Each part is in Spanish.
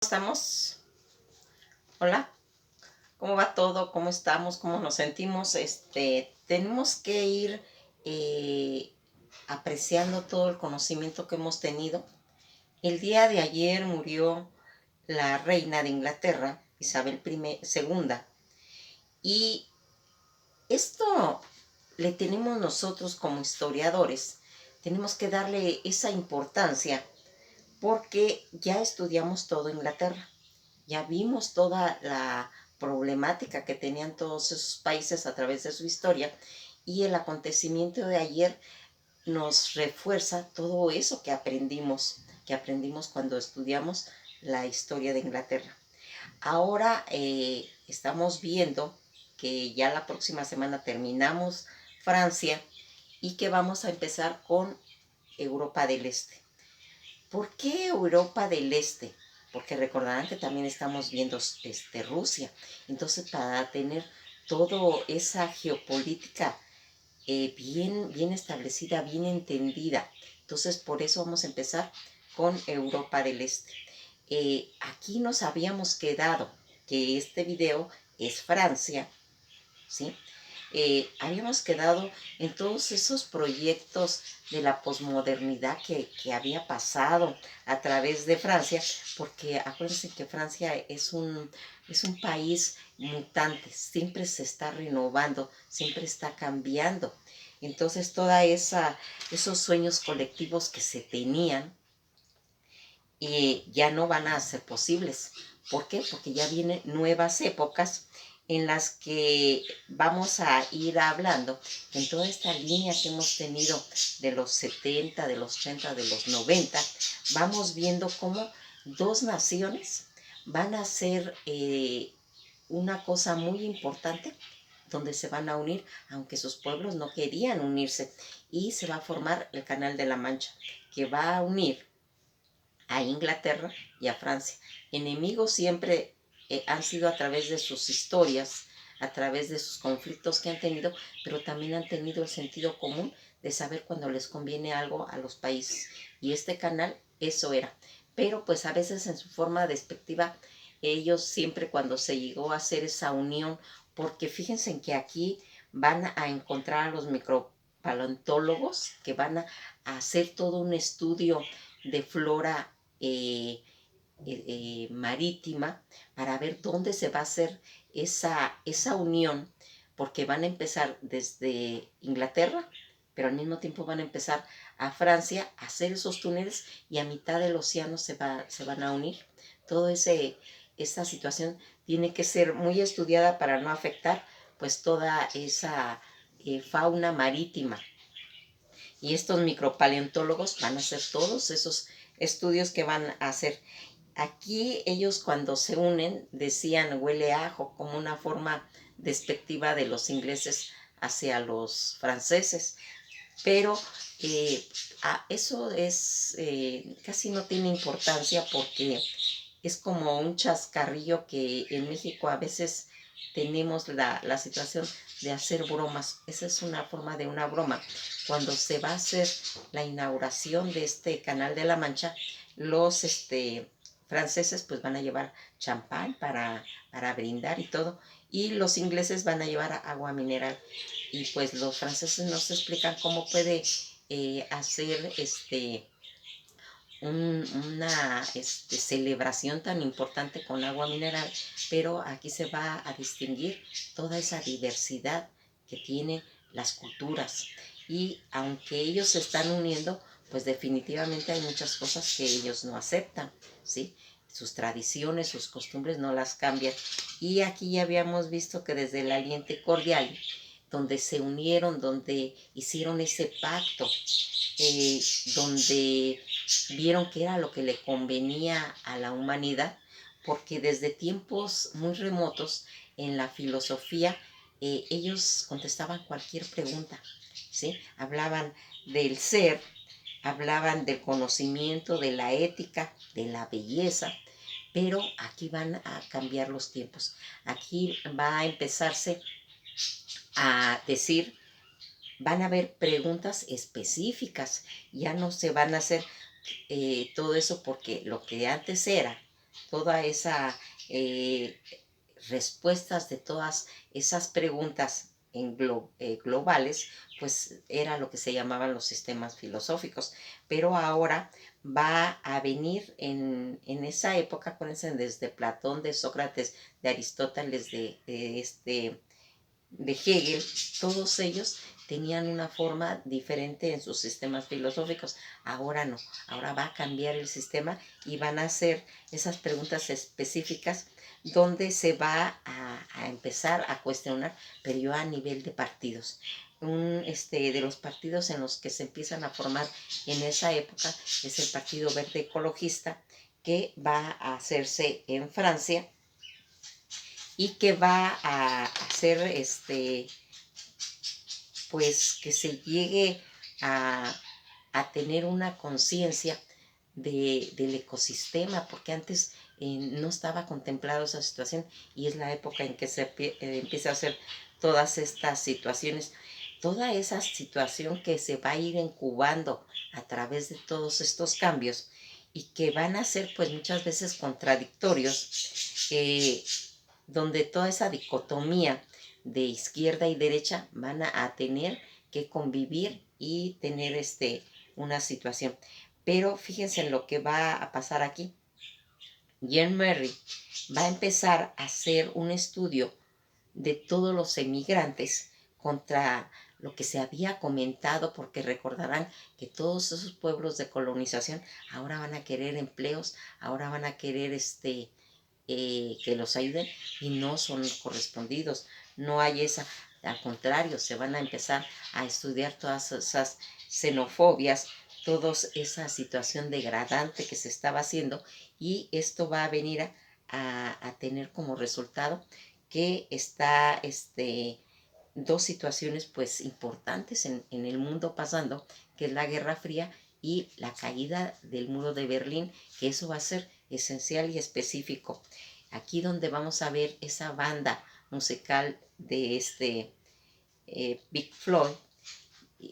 ¿Estamos? Hola, ¿cómo va todo? ¿Cómo estamos? ¿Cómo nos sentimos? Tenemos que ir eh, apreciando todo el conocimiento que hemos tenido. El día de ayer murió la reina de Inglaterra, Isabel II, y esto le tenemos nosotros como historiadores, tenemos que darle esa importancia porque ya estudiamos todo Inglaterra. Ya vimos toda la problemática que tenían todos esos países a través de su historia y el acontecimiento de ayer nos refuerza todo eso que aprendimos cuando estudiamos la historia de Inglaterra. Ahora estamos viendo que ya la próxima semana terminamos Francia y que vamos a empezar con Europa del Este. ¿Por qué Europa del Este? Porque recordarán que también estamos viendo Rusia. Entonces, para tener toda esa geopolítica bien establecida, bien entendida. Entonces, por eso vamos a empezar con Europa del Este. Aquí nos habíamos quedado que este video es Francia, ¿sí? Habíamos quedado en todos esos proyectos de la posmodernidad que había pasado a través de Francia, porque acuérdense que Francia es un país mutante, siempre se está renovando, siempre está cambiando. Entonces, esos sueños colectivos que se tenían ya no van a ser posibles. ¿Por qué? Porque ya vienen nuevas épocas en las que vamos a ir hablando en toda esta línea que hemos tenido de los 70, de los 80, de los 90, vamos viendo cómo dos naciones van a ser una cosa muy importante donde se van a unir, aunque sus pueblos no querían unirse, y se va a formar el Canal de la Mancha, que va a unir a Inglaterra y a Francia. Enemigos siempre han sido a través de sus historias, a través de sus conflictos que han tenido, pero también han tenido el sentido común de saber cuando les conviene algo a los países. Y este canal eso era. Pero pues a veces en su forma despectiva, ellos siempre cuando se llegó a hacer esa unión, porque fíjense en que aquí van a encontrar a los micropaleontólogos que van a hacer todo un estudio de flora marítima para ver dónde se va a hacer esa unión, porque van a empezar desde Inglaterra, pero al mismo tiempo van a empezar a Francia a hacer esos túneles y a mitad del océano se van a unir. Toda esa situación tiene que ser muy estudiada para no afectar pues toda esa fauna marítima. Y estos micropaleontólogos van a hacer todos esos estudios que van a hacer. Aquí ellos cuando se unen decían huele a ajo como una forma despectiva de los ingleses hacia los franceses, pero eso es casi no tiene importancia porque es como un chascarrillo que en México a veces tenemos la situación de hacer bromas. Esa es una forma de una broma. Cuando se va a hacer la inauguración de este Canal de la Mancha, los franceses pues van a llevar champán para brindar y todo, y los ingleses van a llevar agua mineral. Y pues los franceses no se explican cómo puede hacer una celebración tan importante con agua mineral, pero aquí se va a distinguir toda esa diversidad que tienen las culturas. Y aunque ellos se están uniendo, pues definitivamente hay muchas cosas que ellos no aceptan, ¿sí? Sus tradiciones, sus costumbres no las cambian. Y aquí ya habíamos visto que desde el Aliente Cordial, donde se unieron, donde hicieron ese pacto, donde vieron que era lo que le convenía a la humanidad, porque desde tiempos muy remotos en la filosofía ellos contestaban cualquier pregunta, ¿sí? Hablaban del ser, hablaban del conocimiento, de la ética, de la belleza, pero aquí van a cambiar los tiempos. Aquí va a empezarse a decir, van a haber preguntas específicas, ya no se van a hacer todo eso porque lo que antes era toda esa respuestas de todas esas preguntas globales, pues era lo que se llamaban los sistemas filosóficos. Pero ahora va a venir en esa época, acuérdense, desde Platón, de Sócrates, de Aristóteles, de Hegel, todos ellos tenían una forma diferente en sus sistemas filosóficos. Ahora no, ahora va a cambiar el sistema y van a hacer esas preguntas específicas donde se va a empezar a cuestionar, pero yo a nivel de partidos. De los partidos en los que se empiezan a formar en esa época es el Partido Verde Ecologista, que va a hacerse en Francia y que va a hacer pues que se llegue a, a tener una conciencia del ecosistema, porque antes no estaba contemplado esa situación y es la época en que se empieza a hacer todas estas situaciones, toda esa situación que se va a ir incubando a través de todos estos cambios y que van a ser pues muchas veces contradictorios, donde toda esa dicotomía de izquierda y derecha van a tener que convivir y tener una situación. Pero fíjense en lo que va a pasar aquí. Jean Murray va a empezar a hacer un estudio de todos los emigrantes contra lo que se había comentado, porque recordarán que todos esos pueblos de colonización ahora van a querer empleos, ahora van a querer que los ayuden y no son correspondidos. No hay esa, al contrario, se van a empezar a estudiar todas esas xenofobias, toda esa situación degradante que se estaba haciendo, y esto va a venir a tener como resultado que está dos situaciones pues importantes en el mundo pasando, que es la Guerra Fría y la caída del muro de Berlín, que eso va a ser esencial y específico. Aquí donde vamos a ver esa banda musical de Big Floyd,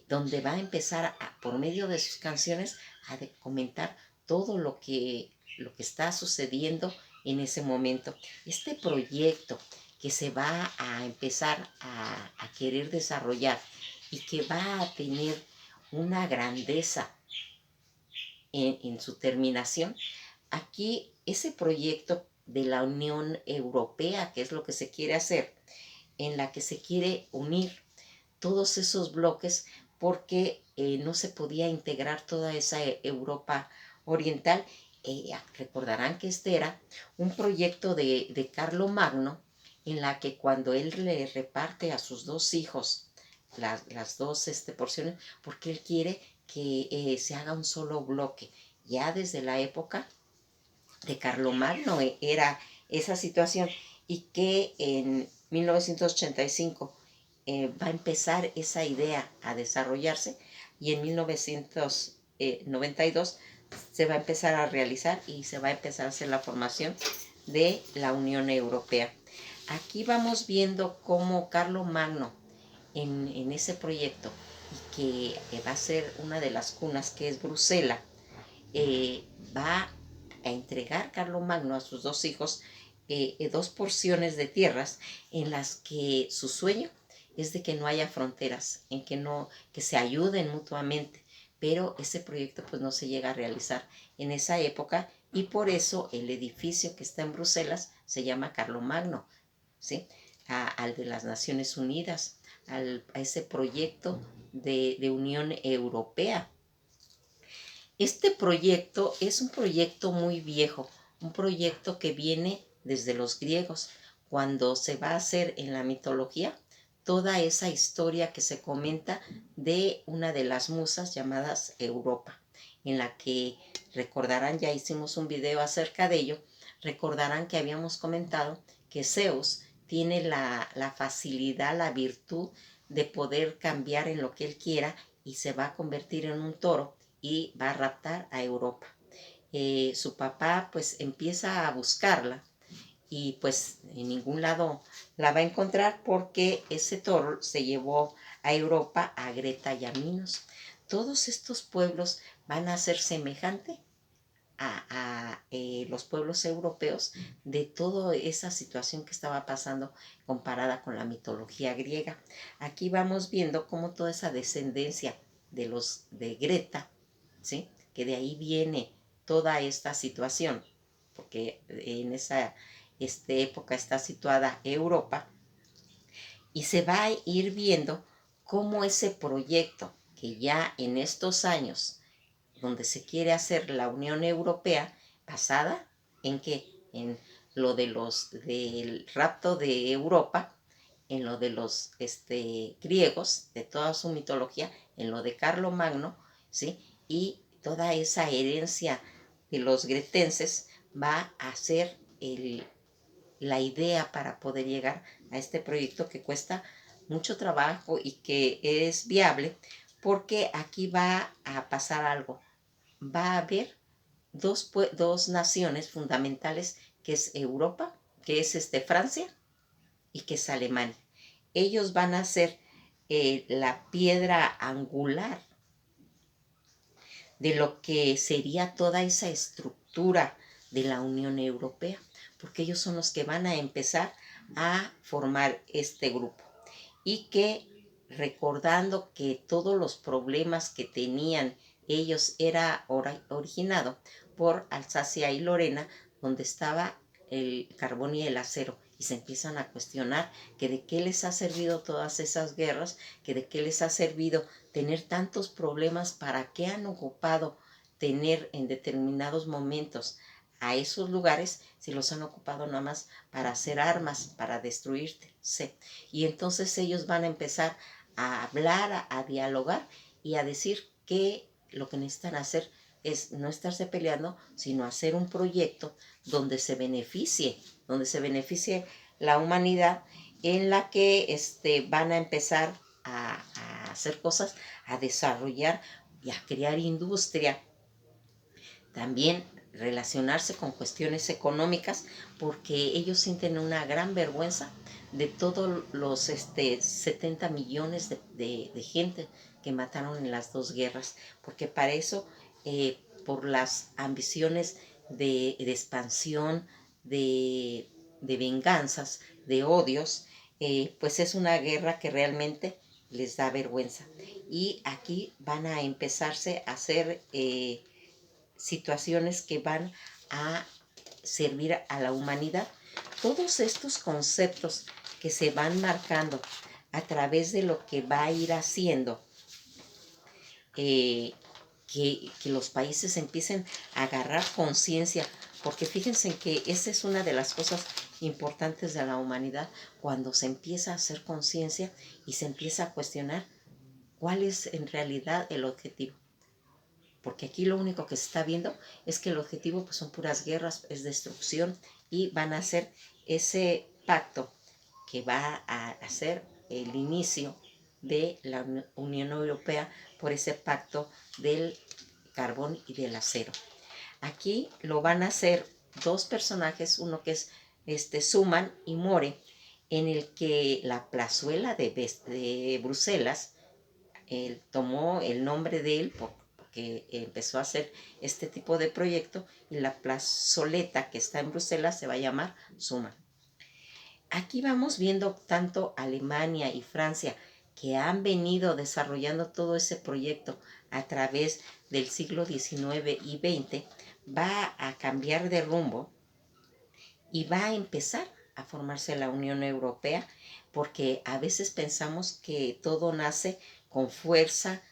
donde va a empezar por medio de sus canciones a comentar todo lo que está sucediendo en ese momento. Este proyecto que se va a empezar a querer desarrollar y que va a tener una grandeza en su terminación, aquí ese proyecto de la Unión Europea, que es lo que se quiere hacer, en la que se quiere unir todos esos bloques, porque no se podía integrar toda esa Europa oriental. Recordarán que este era un proyecto de Carlomagno, en la que cuando él le reparte a sus dos hijos las dos porciones, porque él quiere que se haga un solo bloque. Ya desde la época de Carlomagno era esa situación, y que en 1985 va a empezar esa idea a desarrollarse, y en 1992 se va a empezar a realizar y se va a empezar a hacer la formación de la Unión Europea. Aquí vamos viendo cómo Carlomagno en ese proyecto, y que va a ser una de las cunas, que es Bruselas, va a entregar Carlomagno a sus dos hijos dos porciones de tierras en las que su sueño es de que no haya fronteras, en que no, que se ayuden mutuamente, pero ese proyecto pues no se llega a realizar en esa época, y por eso el edificio que está en Bruselas se llama Carlomagno, ¿sí? Al de las Naciones Unidas, a ese proyecto de Unión Europea. Este proyecto es un proyecto muy viejo, un proyecto que viene desde los griegos, cuando se va a hacer en la mitología toda esa historia que se comenta de una de las musas llamadas Europa, en la que recordarán, ya hicimos un video acerca de ello, recordarán que habíamos comentado que Zeus tiene la facilidad, la virtud de poder cambiar en lo que él quiera, y se va a convertir en un toro y va a raptar a Europa. Su papá pues empieza a buscarla, y pues en ningún lado la va a encontrar, porque ese toro se llevó a Europa a Greta y a Minos. Todos estos pueblos van a ser semejantes los pueblos europeos de toda esa situación que estaba pasando comparada con la mitología griega. Aquí vamos viendo cómo toda esa descendencia de Greta, ¿sí? Que de ahí viene toda esta situación, porque en esa época está situada Europa, y se va a ir viendo cómo ese proyecto que ya en estos años, donde se quiere hacer la Unión Europea, basada en qué, en lo del rapto de Europa, en lo de los griegos, de toda su mitología, en lo de Carlomagno, ¿sí? Y toda esa herencia de los gretenses va a ser la idea para poder llegar a este proyecto que cuesta mucho trabajo y que es viable, porque aquí va a pasar algo. Va a haber dos naciones fundamentales, que es Europa, que es Francia y que es Alemania. Ellos van a ser la piedra angular de lo que sería toda esa estructura de la Unión Europea, porque ellos son los que van a empezar a formar este grupo. Y que, recordando que todos los problemas que tenían ellos era originado por Alsacia y Lorena, donde estaba el carbón y el acero, y se empiezan a cuestionar que de qué les ha servido todas esas guerras, que de qué les ha servido tener tantos problemas, para qué han ocupado tener en determinados momentos a esos lugares, si los han ocupado nada más para hacer armas, para destruirte. Sí. Y entonces ellos van a empezar a hablar, a dialogar y a decir que lo que necesitan hacer es no estarse peleando, sino hacer un proyecto donde se beneficie la humanidad, en la que van a empezar a hacer cosas, a desarrollar y a crear industria. También relacionarse con cuestiones económicas, porque ellos sienten una gran vergüenza de todos los 70 millones de gente que mataron en las dos guerras, porque para eso, por las ambiciones de expansión, de venganzas, de odios, pues es una guerra que realmente les da vergüenza. Y aquí van a empezarse a hacer situaciones que van a servir a la humanidad. Todos estos conceptos que se van marcando a través de lo que va a ir haciendo, que los países empiecen a agarrar conciencia, porque fíjense que esa es una de las cosas importantes de la humanidad, cuando se empieza a hacer conciencia y se empieza a cuestionar cuál es en realidad el objetivo. Porque aquí lo único que se está viendo es que el objetivo pues, son puras guerras, es destrucción, y van a hacer ese pacto que va a hacer el inicio de la Unión Europea, por ese pacto del carbón y del acero. Aquí lo van a hacer dos personajes, uno que es Schuman y More, en el que la plazuela de Bruselas, él tomó el nombre de él porque empezó a hacer este tipo de proyecto, y la plazoleta que está en Bruselas se va a llamar Schuman. Aquí vamos viendo tanto Alemania y Francia, que han venido desarrollando todo ese proyecto a través del siglo XIX y XX, va a cambiar de rumbo y va a empezar a formarse la Unión Europea, porque a veces pensamos que todo nace con fuerza,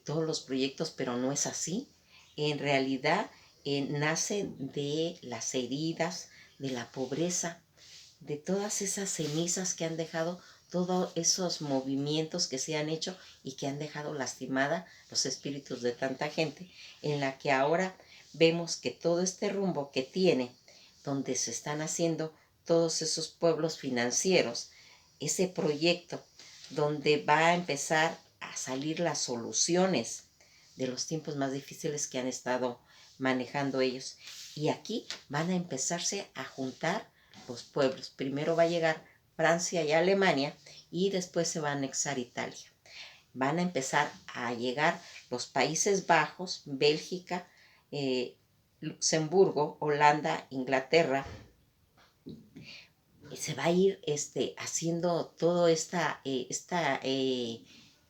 todos los proyectos, pero no es así. En realidad nace de las heridas, de la pobreza, de todas esas cenizas que han dejado todos esos movimientos que se han hecho y que han dejado lastimada los espíritus de tanta gente, en la que ahora vemos que todo este rumbo que tiene, donde se están haciendo todos esos pueblos financieros, ese proyecto donde va a empezar a salir las soluciones de los tiempos más difíciles que han estado manejando ellos. Y aquí van a empezarse a juntar los pueblos. Primero va a llegar Francia y Alemania, y después se va a anexar Italia. Van a empezar a llegar los Países Bajos, Bélgica, Luxemburgo, Holanda, Inglaterra, se va a ir haciendo todo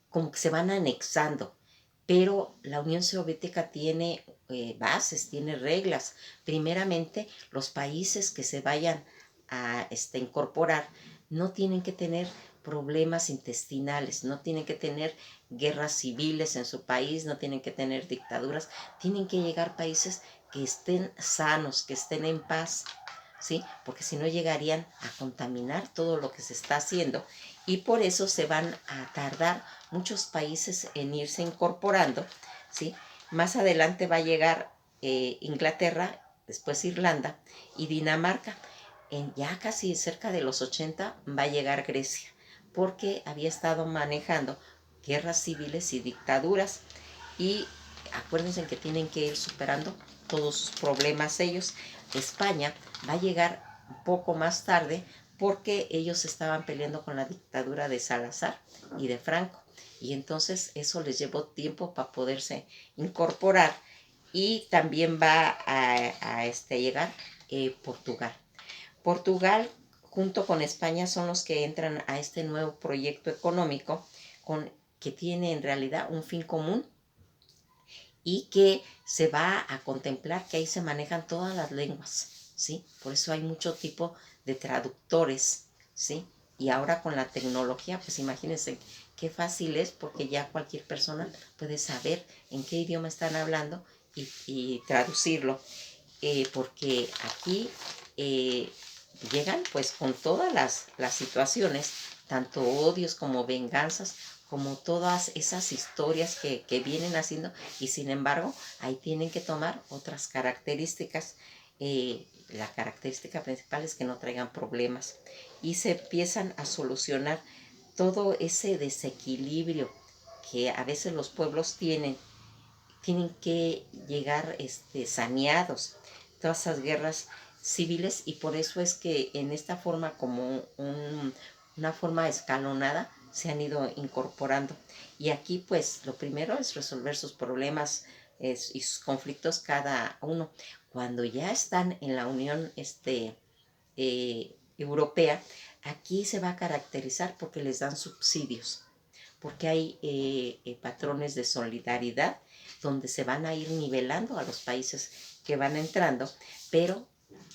como que se van anexando, pero la Unión Soviética tiene bases, tiene reglas. Primeramente, los países que se vayan a incorporar no tienen que tener problemas intestinales, no tienen que tener guerras civiles en su país, no tienen que tener dictaduras, tienen que llegar países que estén sanos, que estén en paz, ¿sí? Porque si no llegarían a contaminar todo lo que se está haciendo y por eso se van a tardar muchos países en irse incorporando, ¿sí? Más adelante va a llegar Inglaterra, después Irlanda y Dinamarca. Ya casi cerca de los 80 va a llegar Grecia, porque había estado manejando guerras civiles y dictaduras. Y acuérdense que tienen que ir superando todos sus problemas ellos. España va a llegar un poco más tarde porque ellos estaban peleando con la dictadura de Salazar y de Franco. Y entonces eso les llevó tiempo para poderse incorporar. Y también va a llegar Portugal. Portugal junto con España son los que entran a este nuevo proyecto económico que tiene en realidad un fin común y que se va a contemplar que ahí se manejan todas las lenguas, ¿sí? Por eso hay mucho tipo de traductores, ¿sí? Y ahora con la tecnología, pues imagínense qué fácil es porque ya cualquier persona puede saber en qué idioma están hablando y traducirlo, porque aquí llegan pues con todas las situaciones, tanto odios como venganzas, como todas esas historias que vienen haciendo y sin embargo ahí tienen que tomar otras características. La característica principal es que no traigan problemas y se empiezan a solucionar todo ese desequilibrio que a veces los pueblos tienen que llegar saneados, todas esas guerras civiles y por eso es que en esta forma como una forma escalonada se han ido incorporando. Y aquí pues lo primero es resolver sus problemas y sus conflictos cada uno. Cuando ya están en la Unión Europea, aquí se va a caracterizar porque les dan subsidios, porque hay patrones de solidaridad donde se van a ir nivelando a los países que van entrando, pero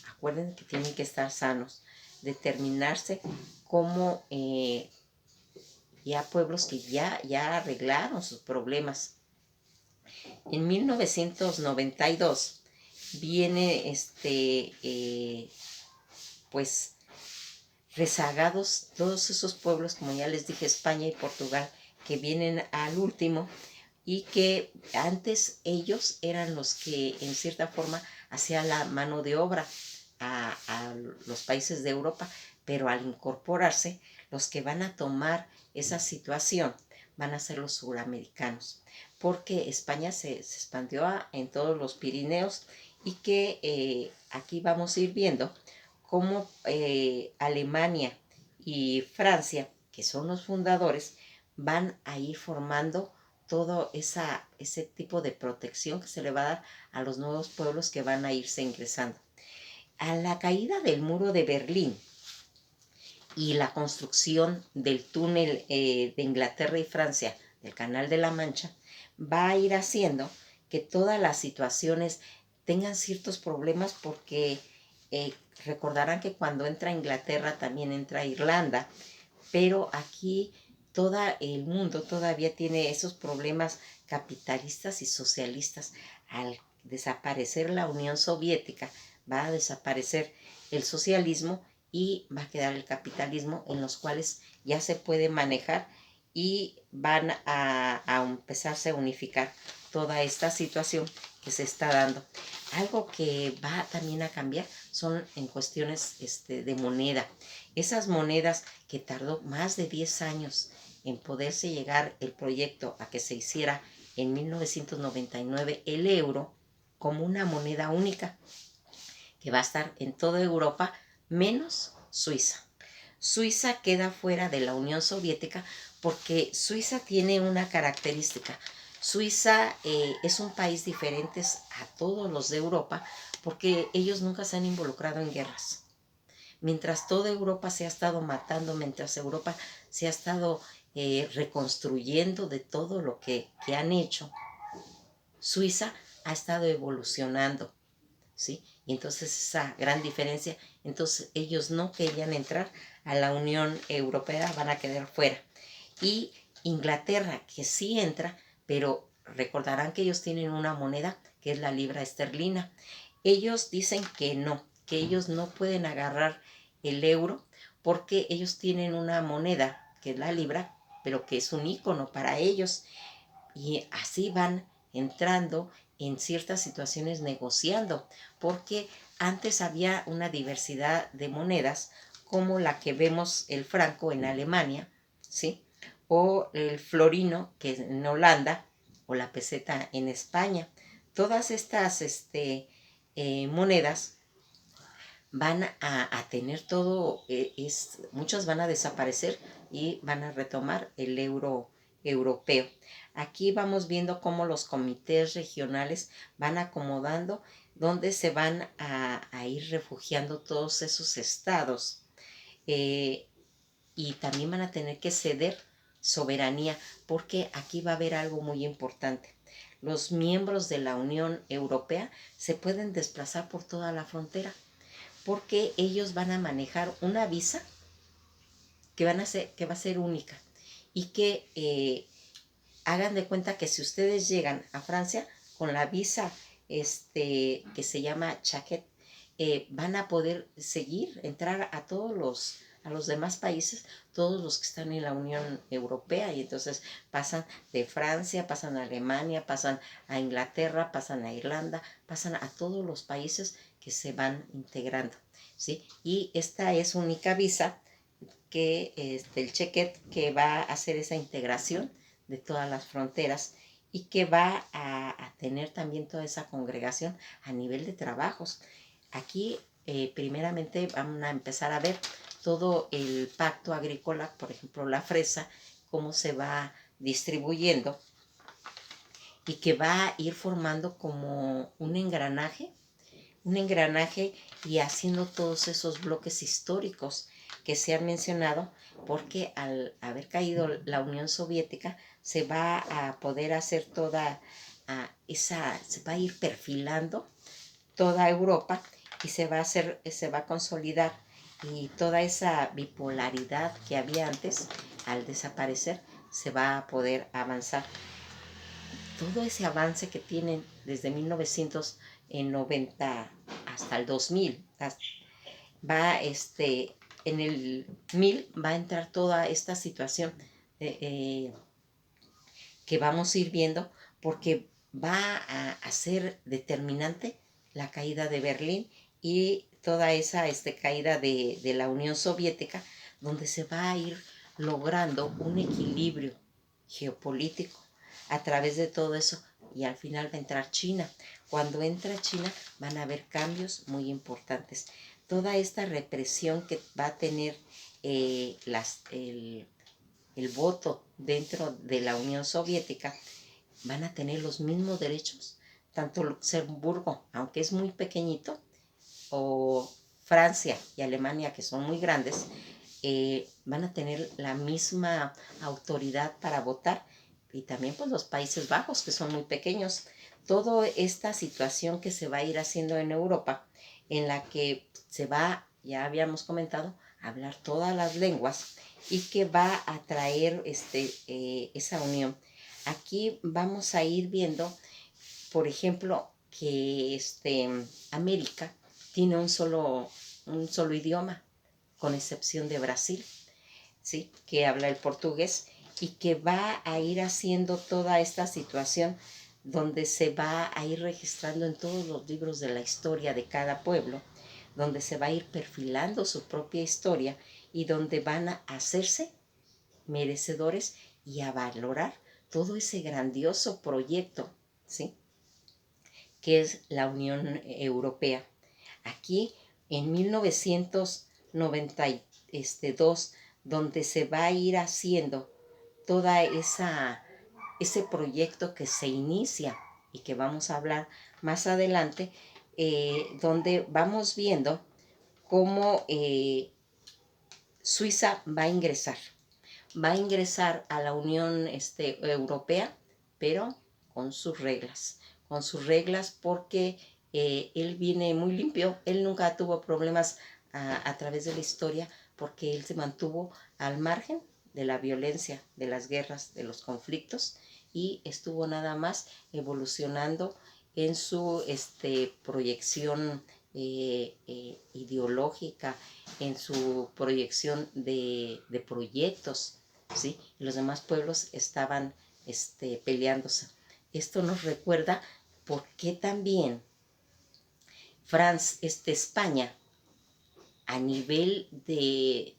acuérdense que tienen que estar sanos, determinarse como ya pueblos que ya arreglaron sus problemas. En 1992 viene pues rezagados todos esos pueblos, como ya les dije, España y Portugal, que vienen al último y que antes ellos eran los que en cierta forma hacían la mano de obra a los países de Europa, pero al incorporarse, los que van a tomar esa situación van a ser los suramericanos, porque España se expandió en todos los Pirineos y que aquí vamos a ir viendo cómo Alemania y Francia, que son los fundadores, van a ir formando todo ese tipo de protección que se le va a dar a los nuevos pueblos que van a irse ingresando. A la caída del muro de Berlín y la construcción del túnel de Inglaterra y Francia, del Canal de la Mancha, va a ir haciendo que todas las situaciones tengan ciertos problemas porque recordarán que cuando entra Inglaterra también entra Irlanda, pero aquí todo el mundo todavía tiene esos problemas capitalistas y socialistas. Al desaparecer la Unión Soviética, va a desaparecer el socialismo y va a quedar el capitalismo, en los cuales ya se puede manejar y van a empezarse a unificar toda esta situación que se está dando. Algo que va también a cambiar son en cuestiones de moneda. Esas monedas que tardó más de 10 años en poderse llegar el proyecto a que se hiciera en 1999 el euro como una moneda única que va a estar en toda Europa menos Suiza. Suiza queda fuera de la Unión Soviética porque Suiza tiene una característica. Suiza es un país diferente a todos los de Europa porque ellos nunca se han involucrado en guerras. Mientras toda Europa se ha estado matando, mientras Europa se ha estado reconstruyendo de todo lo que han hecho, Suiza ha estado evolucionando, ¿sí? Y entonces esa gran diferencia, entonces ellos no querían entrar a la Unión Europea, van a quedar fuera. Y Inglaterra, que sí entra, pero recordarán que ellos tienen una moneda que es la libra esterlina. Ellos dicen que ellos no pueden agarrar el euro porque ellos tienen una moneda que es la libra, pero que es un icono para ellos. Y así van entrando en ciertas situaciones negociando, porque antes había una diversidad de monedas como la que vemos el franco en Alemania, ¿sí? O el florino que es en Holanda, o la peseta en España. Todas estas monedas van a tener todo, muchos van a desaparecer y van a retomar el euro europeo. Aquí vamos viendo cómo los comités regionales van acomodando dónde se van a ir refugiando todos esos estados. Y también van a tener que ceder soberanía, porque aquí va a haber algo muy importante. Los miembros de la Unión Europea se pueden desplazar por toda la frontera porque ellos van a manejar una visa que va a ser única y que hagan de cuenta que si ustedes llegan a Francia con la visa que se llama Chaquet, van a poder seguir, entrar a los demás países, todos los que están en la Unión Europea, y entonces pasan de Francia, pasan a Alemania, pasan a Inglaterra, pasan a Irlanda, pasan a todos los países que se van integrando, ¿sí? Y esta es única visa que el Chequet, que va a hacer esa integración de todas las fronteras y que va a tener también toda esa congregación a nivel de trabajos. Aquí primeramente van a empezar a ver todo el pacto agrícola, por ejemplo la fresa, cómo se va distribuyendo y que va a ir formando como un engranaje y haciendo todos esos bloques históricos que se han mencionado, porque al haber caído la Unión Soviética se va a poder hacer toda se va a ir perfilando toda Europa y se va a consolidar, y toda esa bipolaridad que había antes, al desaparecer, se va a poder avanzar. Todo ese avance que tienen desde 1990 hasta el 2000, va en el 1000 va a entrar toda esta situación que vamos a ir viendo, porque va a ser determinante la caída de Berlín y toda esa caída de la Unión Soviética, donde se va a ir logrando un equilibrio geopolítico a través de todo eso, y al final va a entrar China. Cuando entra China van a haber cambios muy importantes. Toda esta represión que va a tener el voto dentro de la Unión Soviética, van a tener los mismos derechos, tanto Luxemburgo, aunque es muy pequeñito, o Francia y Alemania, que son muy grandes, van a tener la misma autoridad para votar, y también pues los Países Bajos, que son muy pequeños. Toda esta situación que se va a ir haciendo en Europa, en la que se va, ya habíamos comentado, a hablar todas las lenguas, y que va a traer esa unión. Aquí vamos a ir viendo, por ejemplo, que América tiene un solo idioma, con excepción de Brasil, ¿sí? Que habla el portugués, y que va a ir haciendo toda esta situación donde se va a ir registrando en todos los libros de la historia de cada pueblo, donde se va a ir perfilando su propia historia y donde van a hacerse merecedores y a valorar todo ese grandioso proyecto, ¿sí? Que es la Unión Europea. Aquí en 1992, donde se va a ir haciendo toda esa ese proyecto que se inicia y que vamos a hablar más adelante, donde vamos viendo cómo Suiza va a ingresar a la Unión Europea, pero con sus reglas porque él viene muy limpio, él nunca tuvo problemas a través de la historia porque él se mantuvo al margen de la violencia, de las guerras, de los conflictos y estuvo nada más evolucionando en su proyección ideológica, en su proyección de proyectos, ¿sí? Y los demás pueblos estaban peleándose. Esto nos recuerda por qué también España, a nivel de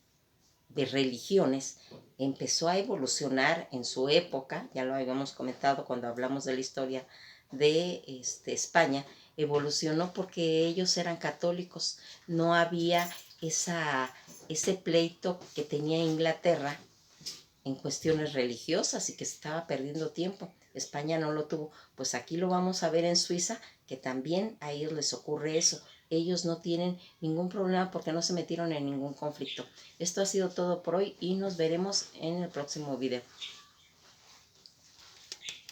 religiones, empezó a evolucionar en su época, ya lo habíamos comentado cuando hablamos de la historia de España, evolucionó porque ellos eran católicos, no había ese pleito que tenía Inglaterra en cuestiones religiosas y que se estaba perdiendo tiempo. España no lo tuvo. Pues aquí lo vamos a ver en Suiza, que también a ellos les ocurre eso. Ellos no tienen ningún problema porque no se metieron en ningún conflicto. Esto ha sido todo por hoy y nos veremos en el próximo video.